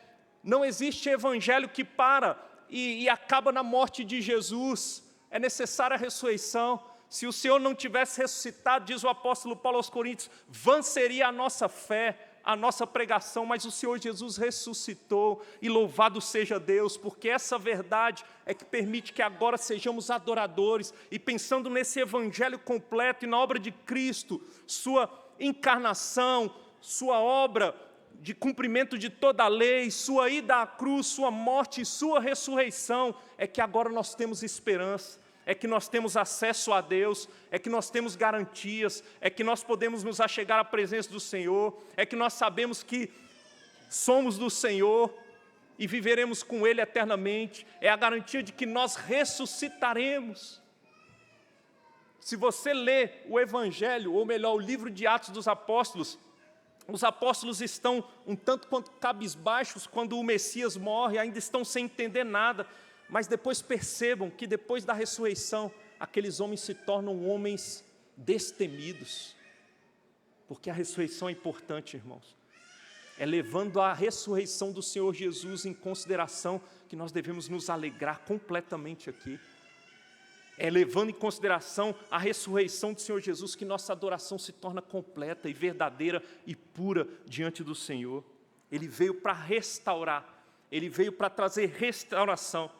Não existe evangelho que para e acaba na morte de Jesus. É necessária a ressurreição. Se o Senhor não tivesse ressuscitado, diz o apóstolo Paulo aos Coríntios, vã seria a nossa fé, a nossa pregação, mas o Senhor Jesus ressuscitou, e louvado seja Deus, porque essa verdade é que permite que agora sejamos adoradores, e pensando nesse evangelho completo e na obra de Cristo, sua encarnação, sua obra de cumprimento de toda a lei, sua ida à cruz, sua morte e sua ressurreição, é que agora nós temos esperança, é que nós temos acesso a Deus, é que nós temos garantias, é que nós podemos nos achegar à presença do Senhor, é que nós sabemos que somos do Senhor e viveremos com Ele eternamente, é a garantia de que nós ressuscitaremos. Se você lê o Evangelho, ou melhor, o livro de Atos dos Apóstolos, os apóstolos estão um tanto quanto cabisbaixos quando o Messias morre, ainda estão sem entender nada, mas depois percebam que depois da ressurreição, aqueles homens se tornam homens destemidos, porque a ressurreição é importante, irmãos. É levando a ressurreição do Senhor Jesus em consideração que nós devemos nos alegrar completamente aqui. É levando em consideração a ressurreição do Senhor Jesus que nossa adoração se torna completa e verdadeira e pura diante do Senhor. Ele veio para restaurar, Ele veio para trazer restauração.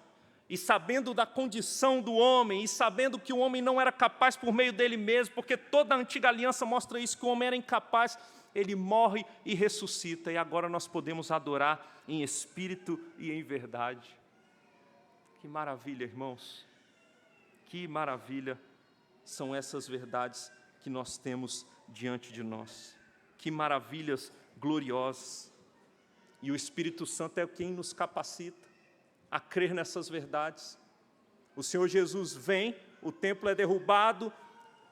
E sabendo da condição do homem, e sabendo que o homem não era capaz por meio dele mesmo, porque toda a antiga aliança mostra isso, que o homem era incapaz, ele morre e ressuscita, e agora nós podemos adorar em espírito e em verdade. Que maravilha, irmãos! Que maravilha são essas verdades que nós temos diante de nós. Que maravilhas gloriosas. E o Espírito Santo é quem nos capacita a crer nessas verdades. O Senhor Jesus vem, o templo é derrubado,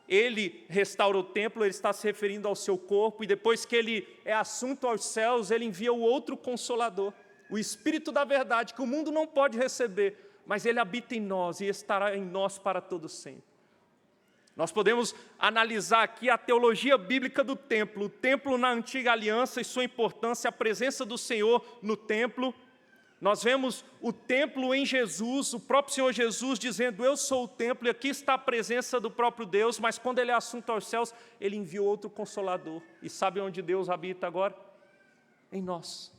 Ele restaura o templo, Ele está se referindo ao seu corpo, e depois que Ele é assunto aos céus, Ele envia o outro Consolador, o Espírito da verdade, que o mundo não pode receber, mas Ele habita em nós e estará em nós para todo sempre. Nós podemos analisar aqui a teologia bíblica do templo, o templo na antiga aliança e sua importância, a presença do Senhor no templo. Nós vemos o templo em Jesus, o próprio Senhor Jesus dizendo, eu sou o templo, e aqui está a presença do próprio Deus, mas quando Ele é assunto aos céus, Ele enviou outro Consolador. E sabe onde Deus habita agora? Em nós.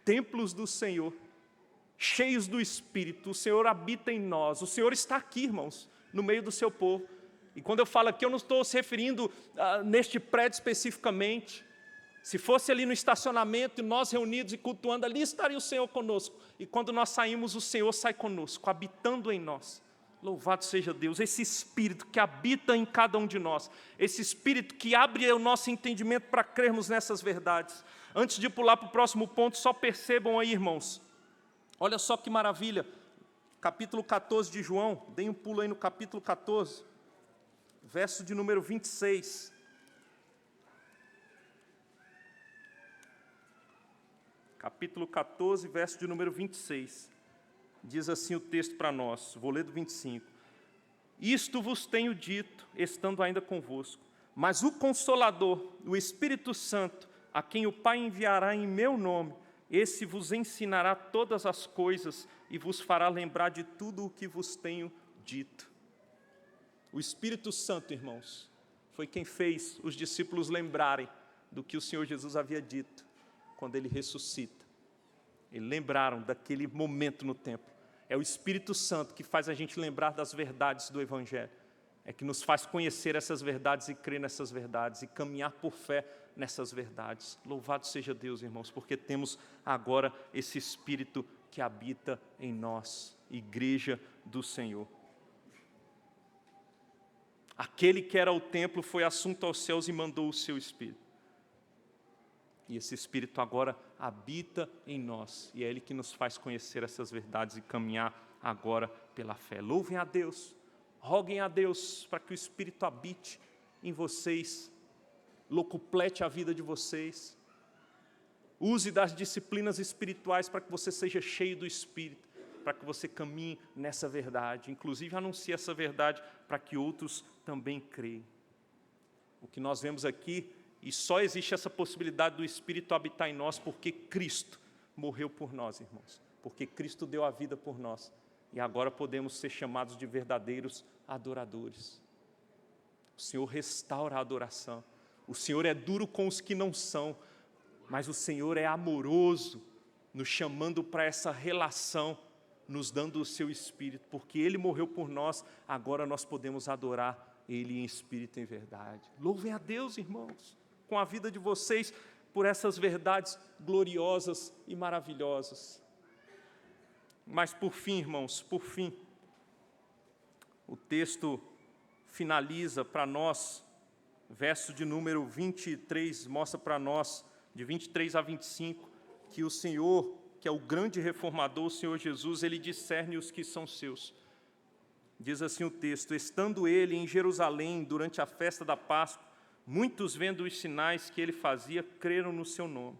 Templos do Senhor, cheios do Espírito, o Senhor habita em nós, o Senhor está aqui, irmãos, no meio do seu povo. E quando eu falo aqui, eu não estou se referindo neste prédio especificamente. Se fosse ali no estacionamento, e nós reunidos e cultuando, ali estaria o Senhor conosco. E quando nós saímos, o Senhor sai conosco, habitando em nós. Louvado seja Deus, esse Espírito que habita em cada um de nós, esse Espírito que abre o nosso entendimento para crermos nessas verdades. Antes de pular para o próximo ponto, só percebam aí, irmãos, olha só que maravilha, capítulo 14 de João, deem um pulo aí no capítulo 14, verso de número 26. Capítulo 14, verso de número 26. Diz assim o texto para nós, vou ler do 25. Isto vos tenho dito, estando ainda convosco, mas o Consolador, o Espírito Santo, a quem o Pai enviará em meu nome, esse vos ensinará todas as coisas e vos fará lembrar de tudo o que vos tenho dito. O Espírito Santo, irmãos, foi quem fez os discípulos lembrarem do que o Senhor Jesus havia dito quando Ele ressuscita. Eles lembraram daquele momento no templo. É o Espírito Santo que faz a gente lembrar das verdades do Evangelho. É que nos faz conhecer essas verdades e crer nessas verdades e caminhar por fé nessas verdades. Louvado seja Deus, irmãos, porque temos agora esse Espírito que habita em nós, Igreja do Senhor. Aquele que era o templo foi assunto aos céus e mandou o seu Espírito. E esse Espírito agora habita em nós. E é Ele que nos faz conhecer essas verdades e caminhar agora pela fé. Louvem a Deus, roguem a Deus para que o Espírito habite em vocês, locuplete a vida de vocês. Use das disciplinas espirituais para que você seja cheio do Espírito, para que você caminhe nessa verdade. Inclusive anuncie essa verdade para que outros também creem. O que nós vemos aqui, e só existe essa possibilidade do Espírito habitar em nós porque Cristo morreu por nós, irmãos. Porque Cristo deu a vida por nós. E agora podemos ser chamados de verdadeiros adoradores. O Senhor restaura a adoração. O Senhor é duro com os que não são, mas o Senhor é amoroso, nos chamando para essa relação, nos dando o seu Espírito. Porque Ele morreu por nós, agora nós podemos adorar Ele em espírito e em verdade. Louvem a Deus, irmãos, com a vida de vocês, por essas verdades gloriosas e maravilhosas. Mas por fim, irmãos, por fim, o texto finaliza para nós, verso de número 23, mostra para nós, de 23 a 25, que o Senhor, que é o grande reformador, o Senhor Jesus, Ele discerne os que são seus. Diz assim o texto, estando Ele em Jerusalém durante a festa da Páscoa, muitos vendo os sinais que Ele fazia, creram no seu nome.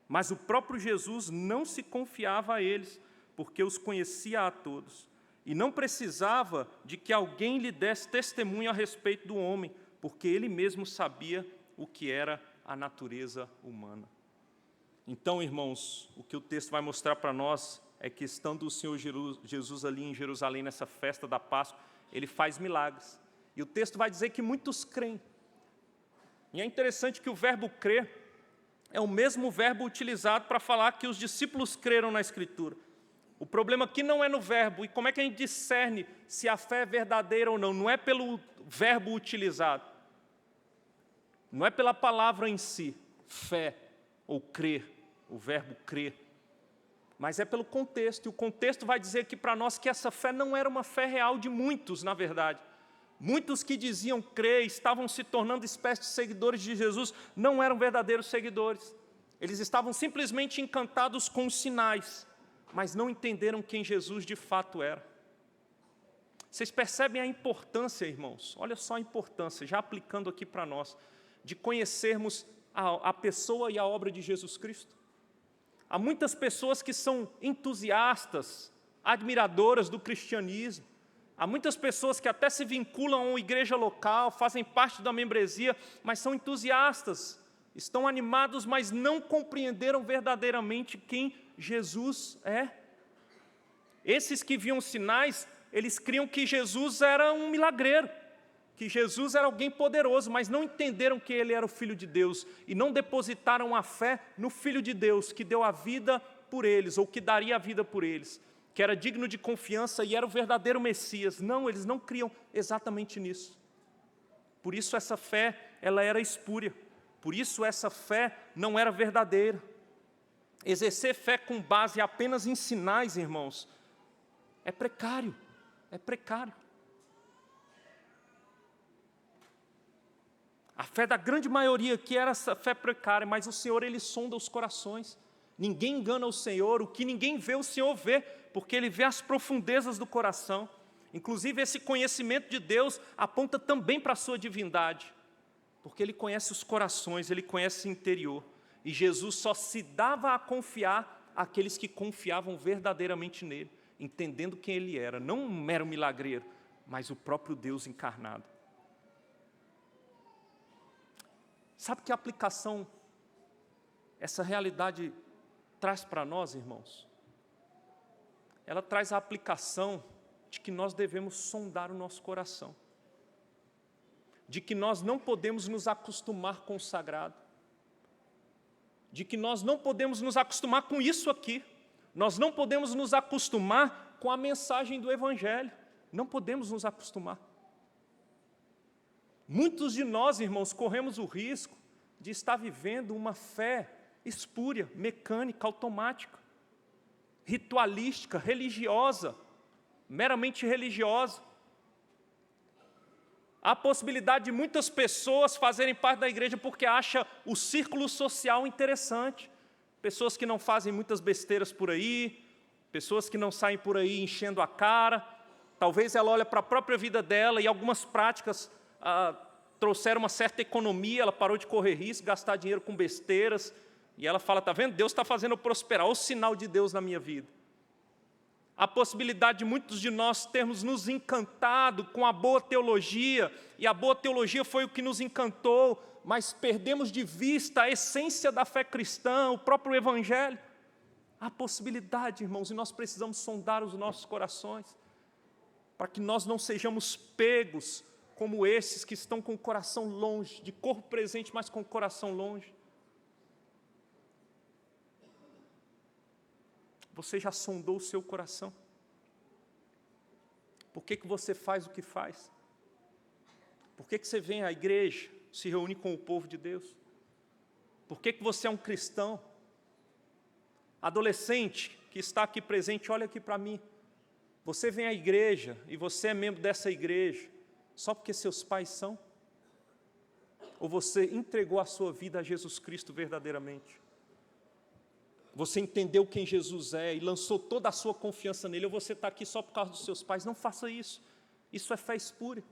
Mas o próprio Jesus não se confiava a eles, porque os conhecia a todos. E não precisava de que alguém lhe desse testemunho a respeito do homem, porque Ele mesmo sabia o que era a natureza humana. Então, irmãos, o que o texto vai mostrar para nós é que, estando o Senhor Jesus ali em Jerusalém, nessa festa da Páscoa, Ele faz milagres. E o texto vai dizer que muitos creem. E é interessante que o verbo crer é o mesmo verbo utilizado para falar que os discípulos creram na Escritura. O problema aqui não é no verbo. E como é que a gente discerne se a fé é verdadeira ou não? Não é pelo verbo utilizado. Não é pela palavra em si, fé ou crer, o verbo crer. Mas é pelo contexto. E o contexto vai dizer aqui para nós que essa fé não era uma fé real de muitos, na verdade. Muitos que diziam crer, estavam se tornando espécies de seguidores de Jesus, não eram verdadeiros seguidores. Eles estavam simplesmente encantados com os sinais, mas não entenderam quem Jesus de fato era. Vocês percebem a importância, irmãos? Olha só a importância, já aplicando aqui para nós, de conhecermos a pessoa e a obra de Jesus Cristo. Há muitas pessoas que são entusiastas, admiradoras do cristianismo. Há muitas pessoas que até se vinculam a uma igreja local, fazem parte da membresia, mas são entusiastas, estão animados, mas não compreenderam verdadeiramente quem Jesus é. Esses que viam sinais, eles criam que Jesus era um milagreiro, que Jesus era alguém poderoso, mas não entenderam que Ele era o Filho de Deus e não depositaram a fé no Filho de Deus, que deu a vida por eles, ou que daria a vida por eles, que era digno de confiança e era o verdadeiro Messias. Não, eles não criam exatamente nisso. Por isso essa fé, ela era espúria. Por isso essa fé não era verdadeira. Exercer fé com base apenas em sinais, irmãos, é precário. É precário. A fé da grande maioria aqui era essa fé precária, mas o Senhor, Ele sonda os corações. Ninguém engana o Senhor, o que ninguém vê, o Senhor vê, porque Ele vê as profundezas do coração. Inclusive, esse conhecimento de Deus aponta também para a sua divindade, porque Ele conhece os corações, Ele conhece o interior. E Jesus só se dava a confiar àqueles que confiavam verdadeiramente nele, entendendo quem Ele era, não um mero milagreiro, mas o próprio Deus encarnado. Sabe que aplicação essa realidade traz para nós, irmãos? Ela traz a aplicação de que nós devemos sondar o nosso coração, de que nós não podemos nos acostumar com o sagrado, de que nós não podemos nos acostumar com isso aqui, nós não podemos nos acostumar com a mensagem do Evangelho, não podemos nos acostumar. Muitos de nós, irmãos, corremos o risco de estar vivendo uma fé espúria, mecânica, automática, ritualística, religiosa, meramente religiosa. Há a possibilidade de muitas pessoas fazerem parte da igreja porque acham o círculo social interessante. Pessoas que não fazem muitas besteiras por aí, pessoas que não saem por aí enchendo a cara. Talvez ela olhe para a própria vida dela e algumas práticas trouxeram uma certa economia, ela parou de correr risco, gastar dinheiro com besteiras, e ela fala, está vendo? Deus está fazendo eu prosperar, olha o sinal de Deus na minha vida. A possibilidade de muitos de nós termos nos encantado com a boa teologia, e a boa teologia foi o que nos encantou, mas perdemos de vista a essência da fé cristã, o próprio Evangelho. Há possibilidade, irmãos, e nós precisamos sondar os nossos corações, para que nós não sejamos pegos como esses que estão com o coração longe, de corpo presente, mas com o coração longe. Você já sondou o seu coração? Por que você faz o que faz? Por que você vem à igreja, se reúne com o povo de Deus? Por que você é um cristão? Adolescente que está aqui presente, olha aqui para mim. Você vem à igreja e você é membro dessa igreja só porque seus pais são? Ou você entregou a sua vida a Jesus Cristo verdadeiramente? Você entendeu quem Jesus é e lançou toda a sua confiança nele, ou você está aqui só por causa dos seus pais? Não faça isso. Isso é fé espúria.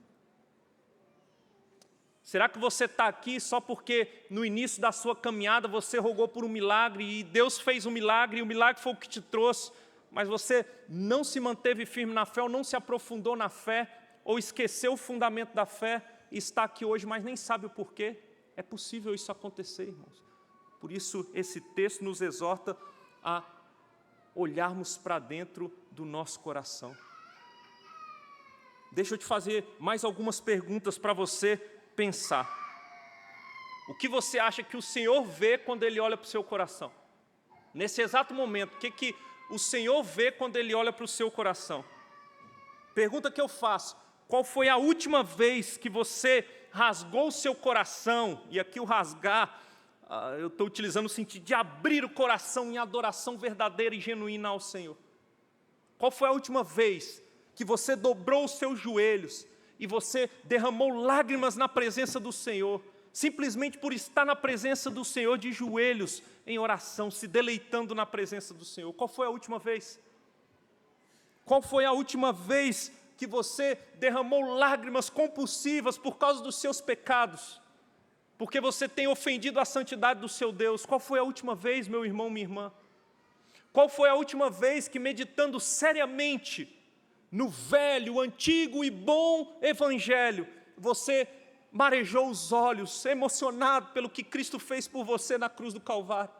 Será que você está aqui só porque no início da sua caminhada você rogou por um milagre e Deus fez um milagre e o milagre foi o que te trouxe, mas você não se manteve firme na fé ou não se aprofundou na fé ou esqueceu o fundamento da fé e está aqui hoje, mas nem sabe o porquê? É possível isso acontecer, irmãos. Por isso, esse texto nos exorta a olharmos para dentro do nosso coração. Deixa eu te fazer mais algumas perguntas para você pensar. O que você acha que o Senhor vê quando Ele olha para o seu coração? Nesse exato momento, o que o Senhor vê quando Ele olha para o seu coração? Pergunta que eu faço: qual foi a última vez que você rasgou o seu coração? E aqui o rasgar, eu estou utilizando o sentido de abrir o coração em adoração verdadeira e genuína ao Senhor. Qual foi a última vez que você dobrou os seus joelhos e você derramou lágrimas na presença do Senhor, simplesmente por estar na presença do Senhor de joelhos, em oração, se deleitando na presença do Senhor? Qual foi a última vez? Qual foi a última vez que você derramou lágrimas compulsivas por causa dos seus pecados? Porque você tem ofendido a santidade do seu Deus. Qual foi a última vez, meu irmão, minha irmã? Qual foi a última vez que, meditando seriamente no velho, antigo e bom Evangelho, você marejou os olhos, emocionado pelo que Cristo fez por você na cruz do Calvário?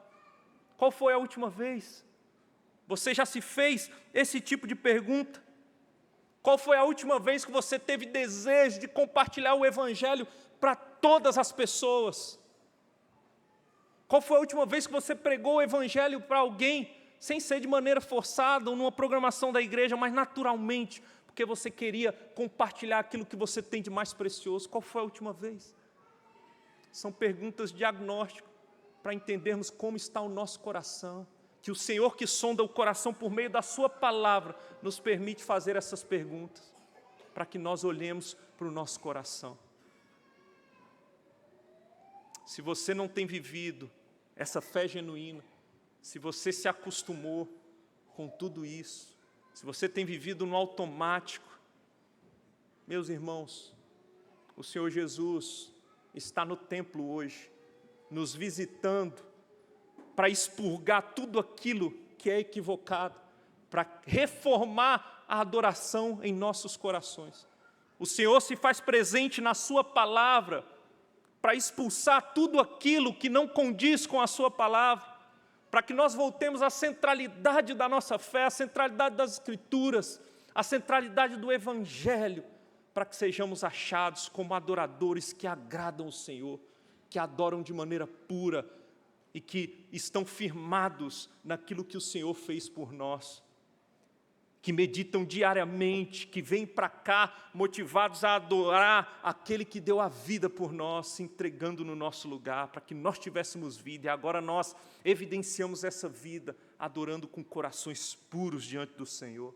Qual foi a última vez? Você já se fez esse tipo de pergunta? Qual foi a última vez que você teve desejo de compartilhar o Evangelho para todas as pessoas? Qual foi a última vez que você pregou o Evangelho para alguém, sem ser de maneira forçada ou numa programação da igreja, mas naturalmente, porque você queria compartilhar aquilo que você tem de mais precioso? Qual foi a última vez? São perguntas de diagnóstico para entendermos como está o nosso coração. Que o Senhor, que sonda o coração por meio da sua palavra, nos permite fazer essas perguntas, para que nós olhemos para o nosso coração. Se você não tem vivido essa fé genuína, se você se acostumou com tudo isso, se você tem vivido no automático, meus irmãos, o Senhor Jesus está no templo hoje, nos visitando, para expurgar tudo aquilo que é equivocado, para reformar a adoração em nossos corações. O Senhor se faz presente na sua palavra, para expulsar tudo aquilo que não condiz com a sua palavra, para que nós voltemos à centralidade da nossa fé, à centralidade das Escrituras, à centralidade do Evangelho, para que sejamos achados como adoradores que agradam o Senhor, que adoram de maneira pura, e que estão firmados naquilo que o Senhor fez por nós, que meditam diariamente, que vêm para cá motivados a adorar aquele que deu a vida por nós, se entregando no nosso lugar, para que nós tivéssemos vida, e agora nós evidenciamos essa vida, adorando com corações puros diante do Senhor.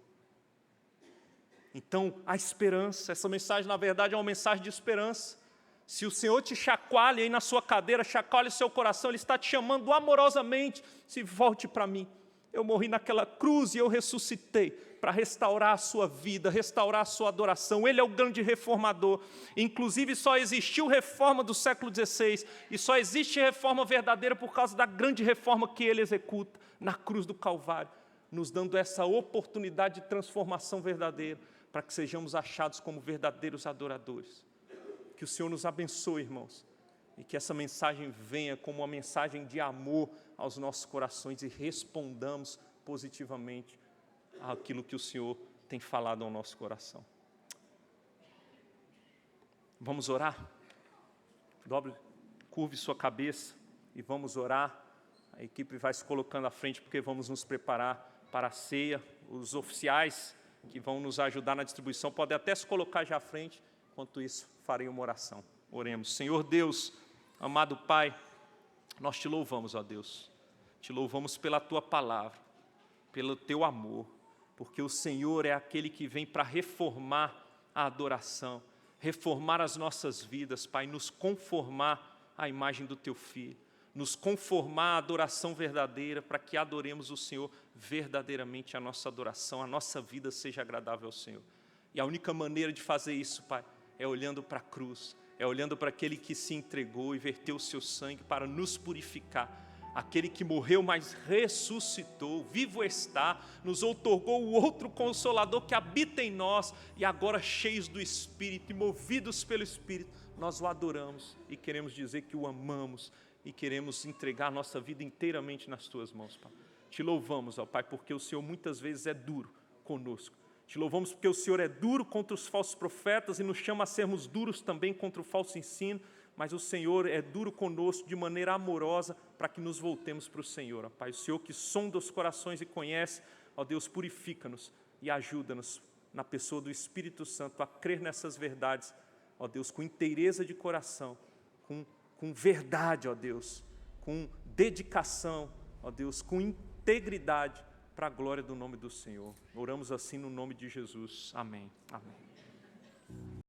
Então, a esperança, essa mensagem na verdade é uma mensagem de esperança. Se o Senhor te chacoalha aí na sua cadeira, chacoalha o seu coração, Ele está te chamando amorosamente, se volte para mim. Eu morri naquela cruz e eu ressuscitei para restaurar a sua vida, restaurar a sua adoração. Ele é o grande reformador. Inclusive só existiu reforma do século XVI e só existe reforma verdadeira por causa da grande reforma que Ele executa na cruz do Calvário, nos dando essa oportunidade de transformação verdadeira, para que sejamos achados como verdadeiros adoradores. Que o Senhor nos abençoe, irmãos, e que essa mensagem venha como uma mensagem de amor aos nossos corações e respondamos positivamente àquilo que o Senhor tem falado ao nosso coração. Vamos orar? Curve sua cabeça e vamos orar. A equipe vai se colocando à frente porque vamos nos preparar para a ceia. Os oficiais que vão nos ajudar na distribuição podem até se colocar já à frente. Enquanto isso, farei uma oração. Oremos. Senhor Deus, amado Pai, nós te louvamos, ó Deus. Te louvamos pela Tua palavra, pelo Teu amor, porque o Senhor é aquele que vem para reformar a adoração, reformar as nossas vidas, Pai, nos conformar à imagem do Teu Filho, nos conformar à adoração verdadeira, para que adoremos o Senhor verdadeiramente, a nossa adoração, a nossa vida seja agradável ao Senhor. E a única maneira de fazer isso, Pai, é olhando para a cruz, é olhando para aquele que se entregou e verteu o seu sangue para nos purificar, aquele que morreu, mas ressuscitou, vivo está, nos outorgou o outro Consolador que habita em nós, e agora cheios do Espírito e movidos pelo Espírito, nós o adoramos e queremos dizer que o amamos e queremos entregar nossa vida inteiramente nas Tuas mãos, Pai. Te louvamos, ó Pai, porque o Senhor muitas vezes é duro conosco. Te louvamos porque o Senhor é duro contra os falsos profetas e nos chama a sermos duros também contra o falso ensino, mas o Senhor é duro conosco de maneira amorosa para que nos voltemos para o Senhor, ó Pai. O Senhor que sonda os corações e conhece, ó Deus, purifica-nos e ajuda-nos na pessoa do Espírito Santo a crer nessas verdades, ó Deus, com inteireza de coração, com verdade, ó Deus, com dedicação, ó Deus, com integridade, para a glória do nome do Senhor. Oramos assim no nome de Jesus. Amém. Amém.